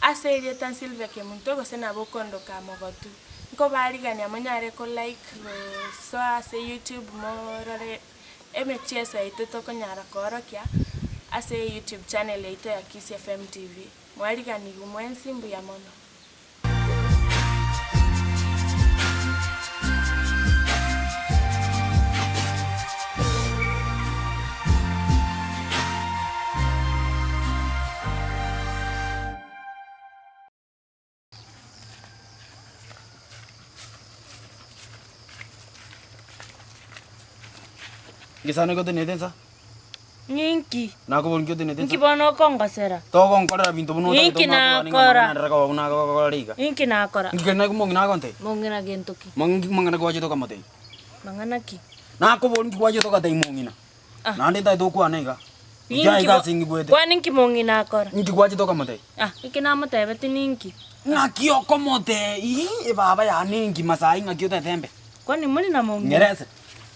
Aserie tan Silvia Kemunto ko sena bokondo kamo gotu. Nko bali gani amanyare ko like so ase YouTube morore MHS ito to konyara korokia ase YouTube channel ito ya Kiss FM TV. Mwali gani gumwensi mbu ya mono. Gisano ko tineten sa? Nyinki. Nako bon ko tineten sa? Nyinki bono kongo sera. To kon kora bintu bono Nyinki na kora. Na ko riga. Nyinki na kora. Nyinki na ko mongi na konte. Mongi na gentoki. Mongi mangana ko ajeto kamote. Mangana ki. Nako bon ko ajeto ka tai mongi na. Na ndeta to ko anega. Nyinki ka singi bwete. Kwa nyinki mongi na kora. Nyinki ko ajeto kamote. Iki na mote beti nyinki. Na kio komote. E baba ya nyinki masai ngakio ta tembe. Kwani muli na mongi. Ngerese.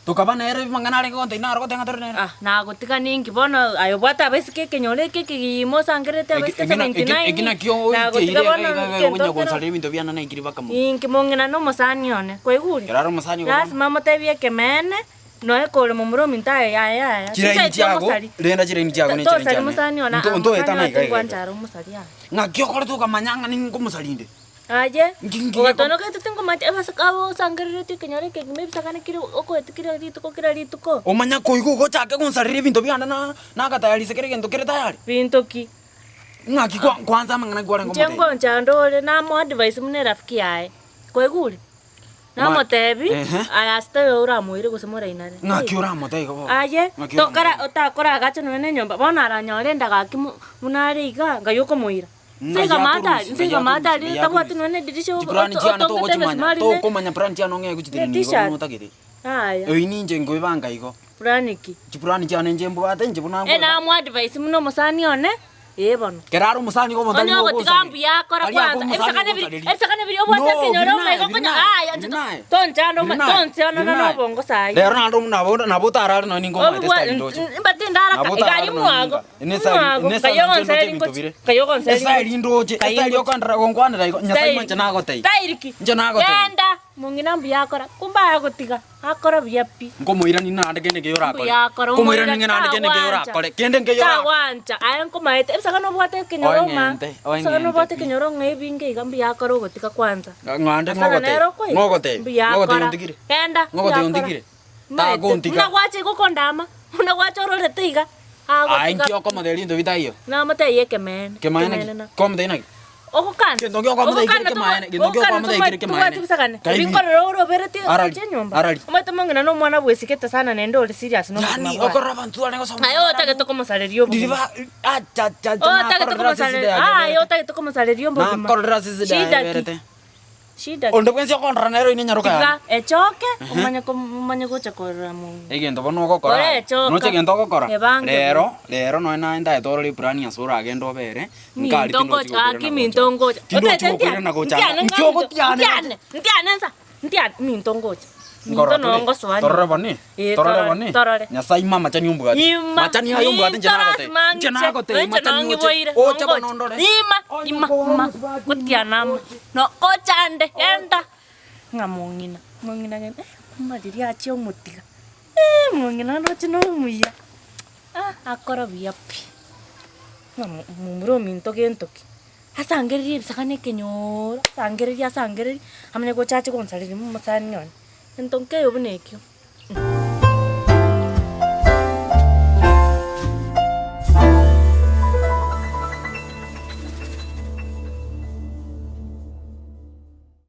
Tukabana ere mangana re konte na ro tenga torne. Na gutika ningi bono ayo bwata besi keke nyole keke mo sangrete besi keke 99. Egina kio na gutika bono kenya konsale bintu biana na ikiri baka mo. Inki mongena no mosani one. Kweguri. Keraro mosani ko. Las mama tebie kemene no e kole momro minta ya. Chira intiago. Renda chira intiago ni chira. To sali mosani ona. Nto etana ikai. Kwancharo mosali ya. Na kio kole to kamanyanga ni ko mosalinde. Aje. Otono ka tutingo mate basa kawo sangrete kenyole keke me bisakane kiri oko etikira rito ko. O manya koigo go chake konsale bintu biana na katayari sekere gento kere tayari. Bintu ki. Ngaki kwanza mangana gwara ngomote. Jengo nchando na mo advice mune rafiki yae. Kweguri. Na motebi ayasta ura muire gusemura inare. Ngaki ura mote go. Aje. To kara otakora gacho nene nyomba. Bona aranyore ndagaki munare iga ngayoko muira. Nsinga mata takwati none dirisho Prani tiana to gochimanya to komanya prani tiana nge kuchitiri ni go takiri. Aya. Oini nje ngo ibanga iko. Prani ki. Chiprani tiana nje mbo ate nje buna. Na mo advice muno musani one. Bono. Keraro musani go motani go. Onyo tikambu yakora kwanza. Esakane biri obwata kenyoro mego konya. Aya nje. Tonchano no bongo sai. Lero na botara no ningo mate style doje. Mbati ndara ka igari muago. Kayo konseri. Style ndoje. Style yokandra gongwana dai nyasai mancha nago tai. Tairiki. Nje nago tai. Enda mungina mbiyakora kumba yagotiga akora byapi. Ngomoira ni nande kende ke yora kole. Ngomoira ni nande kende ke yora kole. Kende ke yora. Kawancha ayen komaete sakano bwate kenyoroma. Sakano bwate kenyoronga ebinge igambi yakora gotika kwanza. Ngande ngogote. Ngogote undikire. Enda. Ngogote undikire. Ta gontika. Unagwache gukondama. Unagwache ororete iga. Ainki okoma de lindo vitayo. Na mate yeke men. Kemayene. Kom de nagi. Oku kan. Kendo kyo kwa mudai kiri kemayene. Kendo kyo kwa mudai kiri kemayene. Bingo roro bereti. Arali. Omete mongena no mwana bwesikete sana nendo oli serious no. Yani okora bantu ale ngosa. Ayo take to como salerio. Diriva acha. Take to como salerio. Ayo take to como salerio mbo. Na korra sisi da berete. Shida. Onde kwensi okondra nero ini nyaruka. Iga echoke umanya gocha korra mu. Egento bono gokora. No chegento gokora. Lero no ena enda etoro li prani asura agendo bere. Nkali tingo chaki mintongo. Ntiane mintongo. Minto nongo swani. Torore boni. Nyasai mama chani umbugati. Machani ayo umbugati njana gote. Machani uche. Ocha bonondore. Ima. Kutiana. No ochande enda. Ngamongina. Mongina gen. Madiri achi omutiga. Mongina no chino muya. Akora biapi. Mumuro minto gentoki. Asangeri sakane kenyoro. Sangeri. Amne go chachi konsali mu masani on. Entonces yo venekyo.